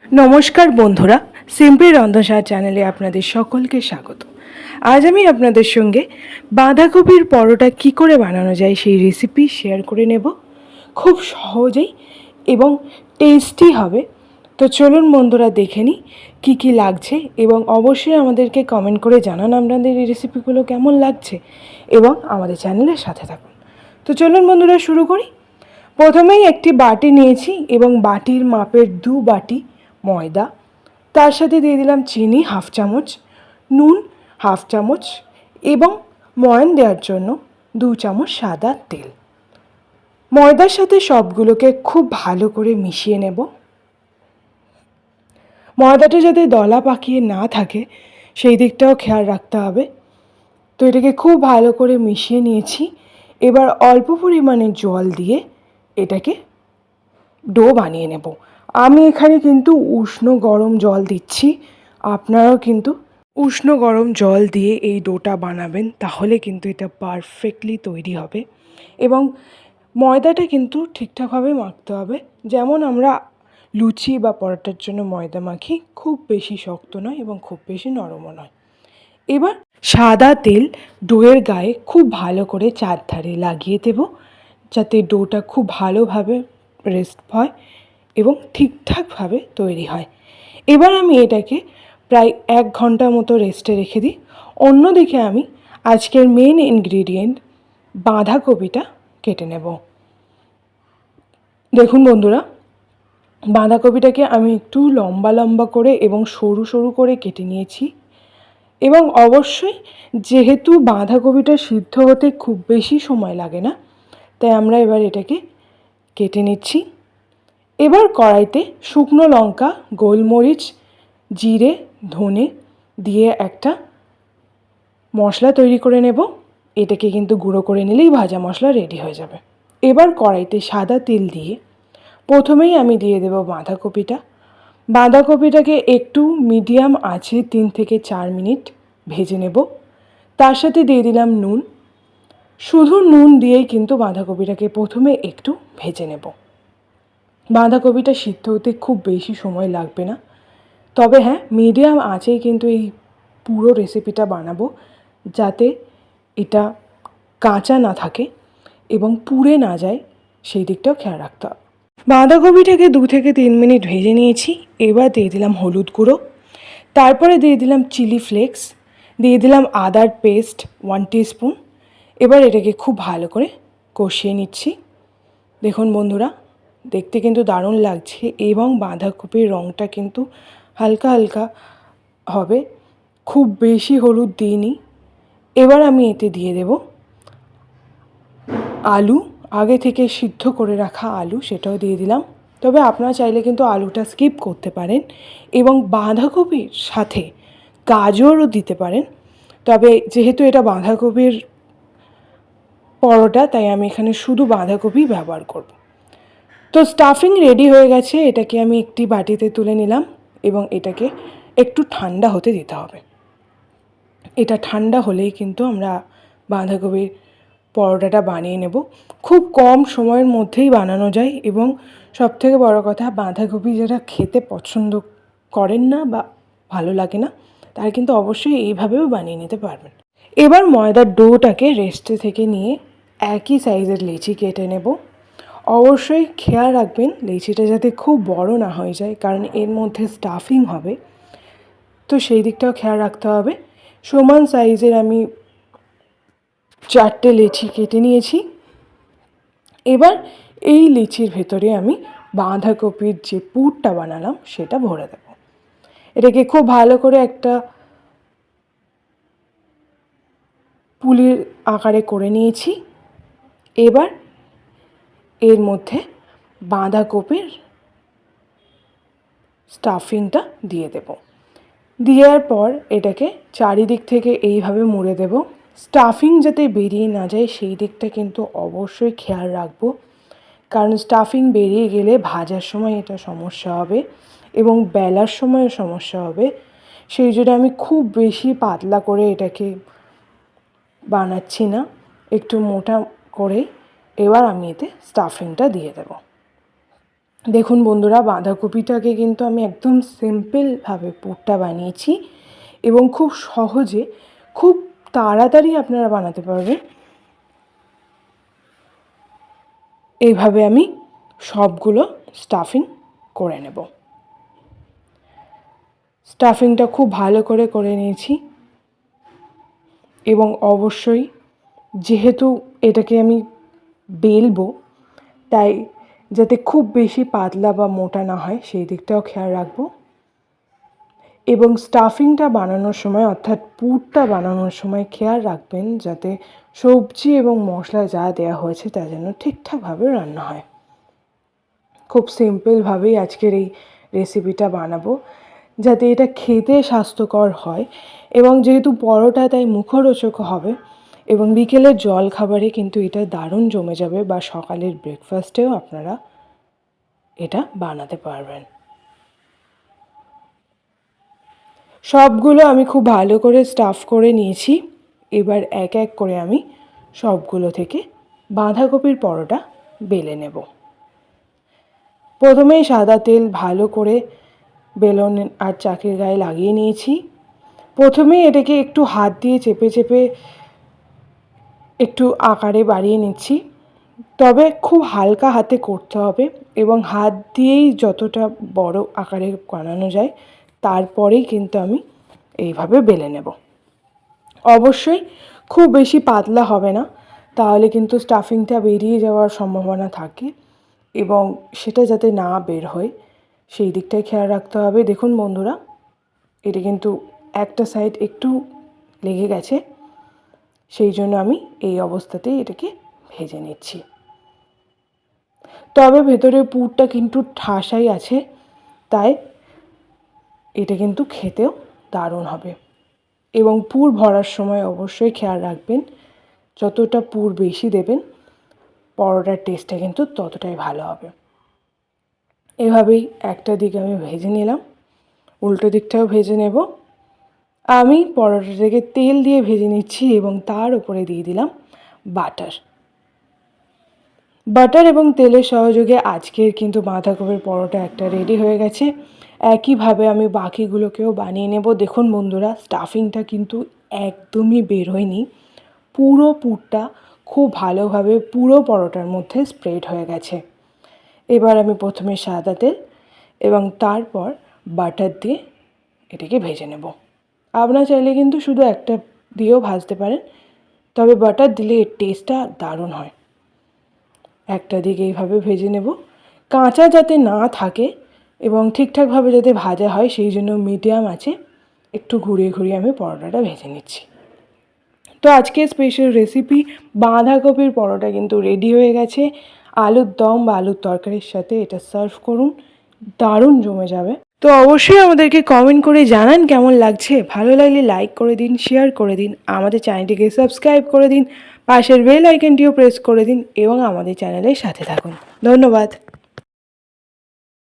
নমস্কার বন্ধুরা, সিম্পলি রন্ধনশালা চ্যানেলে আপনাদের সকলকে স্বাগত। আজ আমি আপনাদের সঙ্গে বাঁধাকপির পরোটা কি করে বানানো যায় সেই রেসিপি শেয়ার করে নেব। খুব সহজেই এবং টেস্টি হবে। তো চলুন বন্ধুরা দেখে নিই কী কী লাগছে, এবং অবশ্যই আমাদেরকে কমেন্ট করে জানান আপনাদের এই রেসিপিগুলো কেমন লাগছে, এবং আমাদের চ্যানেলের সাথে থাকুন। তো চলুন বন্ধুরা শুরু করি। প্রথমেই একটি বাটি নিয়েছি এবং বাটির মাপের 2 বাটি ময়দা, তার সাথে দিয়ে দিলাম চিনি হাফ চামচ, নুন হাফ চামচ এবং ময়ান দেওয়ার জন্য 2 চামচ সাদা তেল। ময়দার সাথে সবগুলোকে খুব ভালো করে মিশিয়ে নেব। ময়দাটা যাতে দলা পাকিয়ে না থাকে সেই দিকটাও খেয়াল রাখতে হবে। তো এটাকে খুব ভালো করে মিশিয়ে নিয়েছি। এবার অল্প পরিমাণে জল দিয়ে এটাকে ডো বানিয়ে নেব। আমি এখানে কিন্তু উষ্ণ গরম জল দিচ্ছি, আপনারাও কিন্তু উষ্ণ গরম জল দিয়ে এই ডোটা বানাবেন, তাহলে কিন্তু এটা পারফেক্টলি তৈরি হবে। এবং ময়দাটা কিন্তু ঠিকঠাকভাবে মাখতে হবে, যেমন আমরা লুচি বা পরোটার জন্য ময়দা মাখি, খুব বেশি শক্ত নয় এবং খুব বেশি নরমও নয়। এবার সাদা তেল ডোয়ের গায়ে খুব ভালো করে চারধারে লাগিয়ে দেব, যাতে ডোটা খুব ভালোভাবে রেস্ট হয় এবং ঠিকঠাকভাবে তৈরি হয়। এবার আমি এটাকে প্রায় 1 ঘন্টা মতো রেস্টে রেখে দিই। অন্যদিকে আমি আজকের মেন ইনগ্রিডিয়েন্ট বাঁধাকপিটা কেটে নেব। দেখুন বন্ধুরা, বাঁধাকপিটাকে আমি একটু লম্বা লম্বা করে এবং সরু সরু করে কেটে নিয়েছি। এবং অবশ্যই যেহেতু বাঁধাকপিটা সিদ্ধ হতে খুব বেশি সময় লাগে না, তাই আমরা এবার এটাকে কেটে নিচ্ছি। এবার কড়াইতে শুকনো লঙ্কা, গোলমরিচ, জিরে, ধনে দিয়ে একটা মশলা তৈরি করে নেব। এটাকে কিন্তু গুঁড়ো করে নিলেই ভাজা মশলা রেডি হয়ে যাবে। এবার কড়াইতে সাদা তেল দিয়ে প্রথমেই আমি দিয়ে দেব বাঁধাকপিটা। বাঁধাকপিটাকে একটু মিডিয়াম আঁচে 3 থেকে 4 মিনিট ভেজে নেব। তার সাথে দিয়ে দিলাম নুন। শুধু নুন দিয়েই কিন্তু বাঁধাকপিটাকে প্রথমে একটু ভেজে নেব। বাঁধাকপিটা সিদ্ধ হতে খুব বেশি সময় লাগবে না, তবে হ্যাঁ, মিডিয়াম আঁচেই কিন্তু এই পুরো রেসিপিটা বানাবো, যাতে এটা কাঁচা না থাকে এবং পুড়ে না যায়, সেই দিকটাও খেয়াল রাখতে হবে। বাঁধাকপিটাকে 2 থেকে 3 মিনিট ভেজে নিয়েছি। এবার দিয়ে দিলাম হলুদ গুঁড়ো, তারপরে দিয়ে দিলাম চিলি ফ্লেক্স, দিয়ে দিলাম আদার পেস্ট 1 টিস্পুন। এবার এটাকে খুব ভালো করে কষিয়ে নিচ্ছি। দেখুন বন্ধুরা, দেখতে কিন্তু দারুণ লাগছে এবং বাঁধাকপির রঙটা কিন্তু হালকা হালকা হবে, খুব বেশি হলুদ দিইনি। এবার আমি এতে দিয়ে দেব আলু, আগে থেকে সিদ্ধ করে রাখা আলু, সেটাও দিয়ে দিলাম। তবে আপনারা চাইলে কিন্তু আলুটা স্কিপ করতে পারেন এবং বাঁধাকপির সাথে গাজরও দিতে পারেন। তবে যেহেতু এটা বাঁধাকপির পরোটা, তাই আমি এখানে শুধু বাঁধাকপি ব্যবহার করব। তো স্টাফিং রেডি হয়ে গেছে, এটাকে আমি একটি বাটিতে তুলে নিলাম এবং এটাকে একটু ঠান্ডা হতে দিতে হবে। এটা ঠান্ডা হলেই কিন্তু আমরা বাঁধাকপির পরোটাটা বানিয়ে নেব। খুব কম সময়ের মধ্যেই বানানো যায় এবং সবথেকে বড় কথা, বাঁধাকপি যারা খেতে পছন্দ করেন না বা ভালো লাগে না, তারা কিন্তু অবশ্যই এইভাবেও বানিয়ে নিতে পারবেন। এবার ময়দার ডোটাকে রেস্টে থেকে নিয়ে একই সাইজের লেচি কেটে নেব। অবশ্যই খেয়াল রাখবেন লেচিটা যাতে খুব বড় না হয়ে যায়, কারণ এর মধ্যে স্টাফিং হবে, তো সেই দিকটাও খেয়াল রাখতে হবে। সমান সাইজের আমি 4টে লেচি কেটে নিয়েছি। এবার এই লেচির ভেতরে আমি বাঁধাকপির যে পুরটা বানালাম সেটা ভরে দেব। এটাকে খুব ভালো করে একটা পুলির আকারে করে নিয়েছি। এবার এর মধ্যে বাঁধাকপির স্টাফিংটা দিয়ে দেব। দেওয়ার পর এটাকে চারিদিক থেকে এইভাবে মুড়ে দেব। স্টাফিং যাতে বেরিয়ে না যায় সেই দিকটা কিন্তু অবশ্যই খেয়াল রাখবো, কারণ স্টাফিং বেরিয়ে গেলে ভাজার সময় এটা সমস্যা হবে এবং বেলার সময়ও সমস্যা হবে। সেই জন্য আমি খুব বেশি পাতলা করে এটাকে বানাচ্ছি না, একটু মোটা করে। এবার আমি এতে স্টাফিংটা দিয়ে দেব। দেখুন বন্ধুরা, বাঁধাকপিটাকে কিন্তু আমি একদম সিম্পলভাবে পুরটা বানিয়েছি এবং খুব সহজে, খুব তাড়াতাড়ি আপনারা বানাতে পারবেন। এইভাবে আমি সবগুলো স্টাফিং করে নেব। স্টাফিংটা খুব ভালো করে করে নিয়েছি এবং অবশ্যই যেহেতু এটাকে আমি বেলবো, তাই যাতে খুব বেশি পাতলা বা মোটা না হয় সেই দিকটাও খেয়াল রাখবো। এবং স্টাফিংটা বানানোর সময়, অর্থাৎ পুরটা বানানোর সময় খেয়াল রাখবেন যাতে সবজি এবং মশলা যা দেওয়া হয়েছে তা যেন ঠিকঠাকভাবে রান্না হয়। খুব সিম্পলভাবেই আজকের এই রেসিপিটা বানাবো, যাতে এটা খেতে স্বাস্থ্যকর হয় এবং যেহেতু পরোটা তাই মুখরোচক হবে এবং বিকেলের জল খাবারে কিন্তু এটা দারুণ জমে যাবে, বা সকালের ব্রেকফাস্টেও আপনারা এটা বানাতে পারবেন। সবগুলো আমি খুব ভালো করে স্টাফ করে নিয়েছি। এবার এক এক করে আমি সবগুলো থেকে বাঁধাকপির পরোটা বেলে নেব। প্রথমেই সাদা তেল ভালো করে বেলন আর চাকির গায়ে লাগিয়ে নিয়েছি। প্রথমেই এটাকে একটু হাত দিয়ে চেপে চেপে একটু আকারে বাড়িয়ে নিচ্ছি, তবে খুব হালকা হাতে করতে হবে এবং হাত দিয়েই যতটা বড় আকারে বানানো যায় তারপরেই কিন্তু আমি এইভাবে বেলে নেব। অবশ্যই খুব বেশি পাতলা হবে না, তাহলে কিন্তু স্টাফিংটা বেরিয়ে যাওয়ার সম্ভাবনা থাকে এবং সেটা যাতে না বের হয় সেই দিকটাই খেয়াল রাখতে হবে। দেখুন বন্ধুরা, এটা কিন্তু একটা সাইড একটু লেগে গেছে, সেই জন্য আমি এই অবস্থাতেই এটাকে ভেজে নিচ্ছি। তবে ভেতরে পুরটা কিন্তু ঠাসাই আছে, তাই এটা কিন্তু খেতেও দারুণ হবে। এবং পুর ভরার সময় অবশ্যই খেয়াল রাখবেন যতটা পুর বেশি দেবেন পরোটার টেস্টটা কিন্তু ততটাই ভালো হবে। এভাবেই একটা দিক আমি ভেজে নিলাম, উল্টো দিকটাও ভেজে নেব। আমি পরোটাটাকে তেল দিয়ে ভেজে নিচ্ছি এবং তার উপরে দিয়ে দিলাম বাটার। বাটার এবং তেলের সহযোগে আজকের কিন্তু বাঁধাকপির পরোটা একটা রেডি হয়ে গেছে। একইভাবে আমি বাকিগুলোকেও বানিয়ে নেব। দেখুন বন্ধুরা, স্টাফিংটা কিন্তু একদমই বের হয়নি, পুরো পুরটা খুব ভালোভাবে পুরো পরোটার মধ্যে স্প্রেড হয়ে গেছে। এবার আমি প্রথমে সাদা তেল এবং তারপর বাটার দিয়ে এটাকে ভেজে নেব। আপনারা চাইলে কিন্তু শুধু একটা দিয়েও ভাজতে পারেন, তবে বাটার দিলে এর টেস্টটা দারুণ হয়। একটা দিক এইভাবে ভেজে নেব, কাঁচা যাতে না থাকে এবং ঠিকঠাকভাবে যাতে ভাজা হয় সেই জন্য মিডিয়াম আছে একটু ঘুরিয়ে ঘুরিয়ে আমি পরোটাটা ভেজে নিচ্ছি। তো আজকের স্পেশাল রেসিপি বাঁধাকপির পরোটা কিন্তু রেডি হয়ে গেছে। আলুর দম বা আলুর তরকারির সাথে এটা সার্ভ করুন, দারুণ জমে যাবে। তো অবশ্যই আমাদেরকে কমেন্ট করে জানান কেমন লাগছে। ভালো লাগলে লাইক করে দিন, শেয়ার করে দিন, আমাদের চ্যানেলটিকে সাবস্ক্রাইব করে দিন, পাশের বেল আইকনটিও প্রেস করে দিন এবং আমাদের চ্যানেলের সাথে থাকুন। ধন্যবাদ।